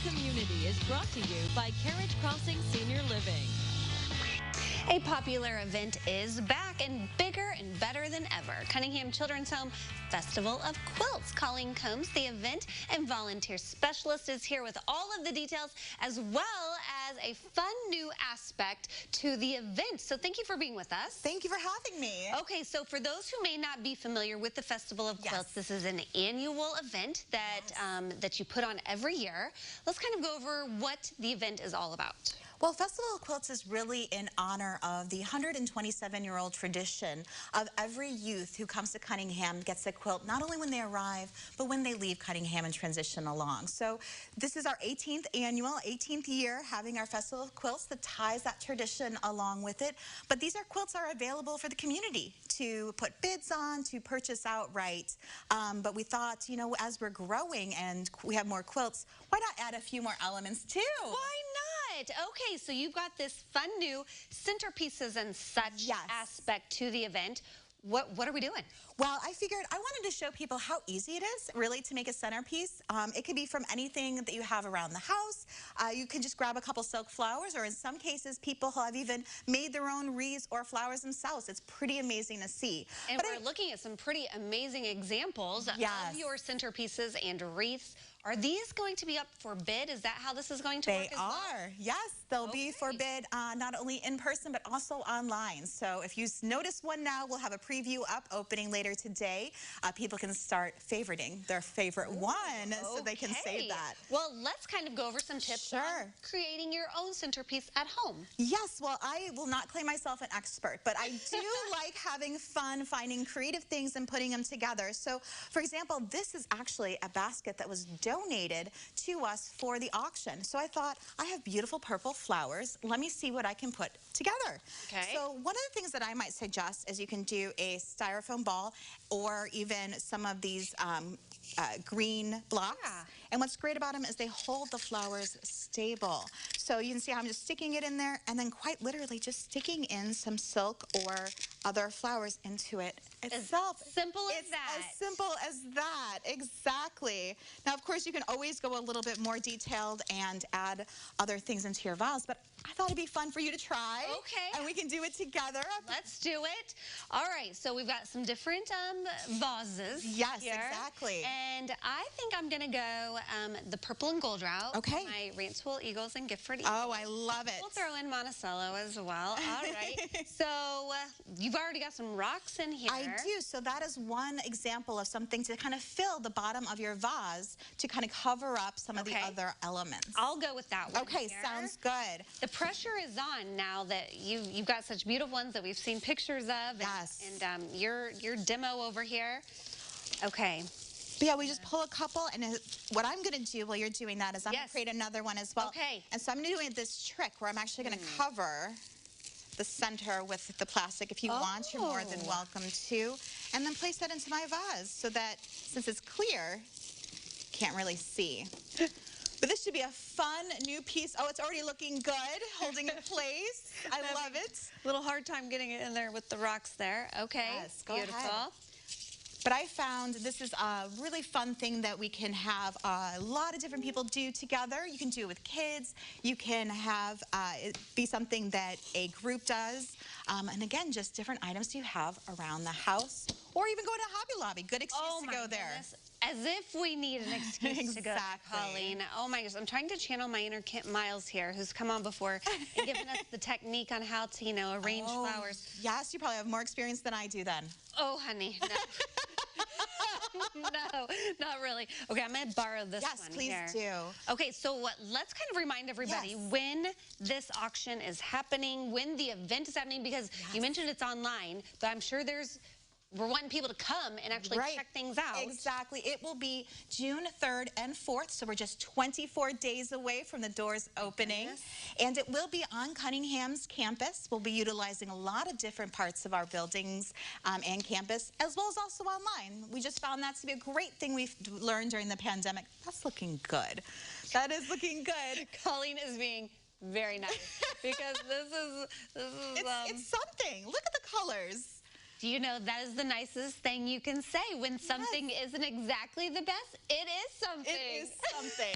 Community is brought to you by Carriage Crossing Senior Living. A popular event is back and bigger and better than ever. Cunningham Children's Home Festival of Quilts. Colleen Combs, the event and volunteer specialist, is here with all of the details as well as a fun new aspect to the event. So thank you for being with us. Thank you for having me. Okay, so for those who may not be familiar with the Festival of Quilts, this is an annual event that, that you put on every year. Let's kind of go over what the event is all about. Well, Festival of Quilts is really in honor of the 127-year-old tradition of every youth who comes to Cunningham gets a quilt, not only when they arrive, but when they leave Cunningham and transition along. So this is our 18th year having our Festival of Quilts that ties that tradition along with it. But these quilts are available for the community to put bids on, to purchase outright. But we thought, you know, as we're growing and we have more quilts, why not add a few more elements too? Why not? Okay, so you've got this fun new centerpieces and such aspect to the event. What are we doing? Well, I figured I wanted to show people how easy it is really to make a centerpiece. It could be from anything that you have around the house. You can just grab a couple silk flowers, or in some cases, people have even made their own wreaths or flowers themselves. It's pretty amazing to see. And we're looking at some pretty amazing examples of your centerpieces and wreaths. Are these going to be up for bid? Is that how this is going to work as well? They are, yes. They'll be for bid not only in person, but also online. So if you notice one now, we'll have a preview up opening later today. People can start favoriting their favorite one so they can save that. Well, let's kind of go over some tips on creating your own centerpiece at home. Yes, well, I will not claim myself an expert, but I do like having fun, finding creative things and putting them together. So, for example, this is actually a basket that was donated to us for the auction. So I thought, I have beautiful purple flowers. Let me see what I can put together. Okay. So one of the things that I might suggest is you can do a styrofoam ball or even some of these green blocks. Yeah. And what's great about them is they hold the flowers stable. So you can see how I'm just sticking it in there and then quite literally just sticking in some silk or other flowers into it itself. As simple as that. As simple as that, exactly. Now, of course, you can always go a little bit more detailed and add other things into your vase, but I thought it'd be fun for you to try. Okay. And we can do it together. Let's do it. All right, so we've got some different vases. Yes, here. Exactly. And I think I'm gonna go the purple and gold route. Okay. My Rantsville Eagles and Gifford Eagles. Oh, I love it. We'll throw in Monticello as well. All right. So you've already got some rocks in here. I do. So that is one example of something to kind of fill the bottom of your vase to kind of cover up some of the other elements. I'll go with that one. Okay, sounds good. The pressure is on now that you've got such beautiful ones that we've seen pictures of. And your demo over here. Okay. But yeah, we just pull a couple, and what I'm going to do while you're doing that is I'm going to create another one as well. Okay. And so I'm doing this trick where I'm actually going to cover the center with the plastic. If you want, you're more than welcome to. And then place that into my vase so that, since it's clear, can't really see. But this should be a fun new piece. Oh, it's already looking good, holding in place. I love it. Little hard time getting it in there with the rocks there. Okay, yes, beautiful. Ahead. But I found this is a really fun thing that we can have a lot of different people do together. You can do it with kids. You can have it be something that a group does. And again, just different items you have around the house, or even go to Hobby Lobby. Good excuse to go there. As if we need an excuse to go, Colleen. Oh my gosh, I'm trying to channel my inner Kent Miles here, who's come on before and given us the technique on how to, you know, arrange flowers. Yes, you probably have more experience than I do then. Oh, honey, no. No, not really. Okay, I'm going to borrow this one here. Yes, please do. Okay, so let's kind of remind everybody when this auction is happening, when the event is happening, because you mentioned it's online, but I'm sure we're wanting people to come and actually check things out. Exactly. It will be June 3rd and 4th, so we're just 24 days away from the doors opening. And it will be on Cunningham's campus. We'll be utilizing a lot of different parts of our buildings and campus, as well as also online. We just found that to be a great thing we've learned during the pandemic. That's looking good. That is looking good. Colleen is being very nice because this is it's something. Look at the colors. You know, that is the nicest thing you can say. When something isn't exactly the best, it is something. It is something.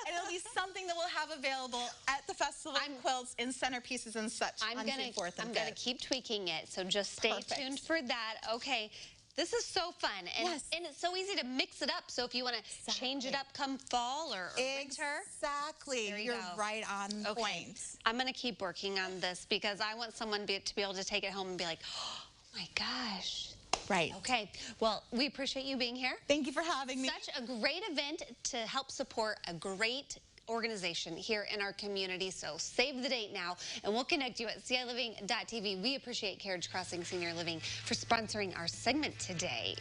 And it'll be something that we'll have available at the Festival of Quilts in centerpieces and such. I'm gonna keep tweaking it, so just stay tuned for that. Okay. This is so fun, and it's so easy to mix it up. So if you want to change it up come fall or winter. Exactly. You're right on point. I'm going to keep working on this because I want someone to be able to take it home and be like, oh my gosh. Right. Okay. Well, we appreciate you being here. Thank you for having me. Such a great event to help support a great organization here in our community. So save the date now, and we'll connect you at CILiving.tv. We appreciate Carriage Crossing Senior Living for sponsoring our segment today.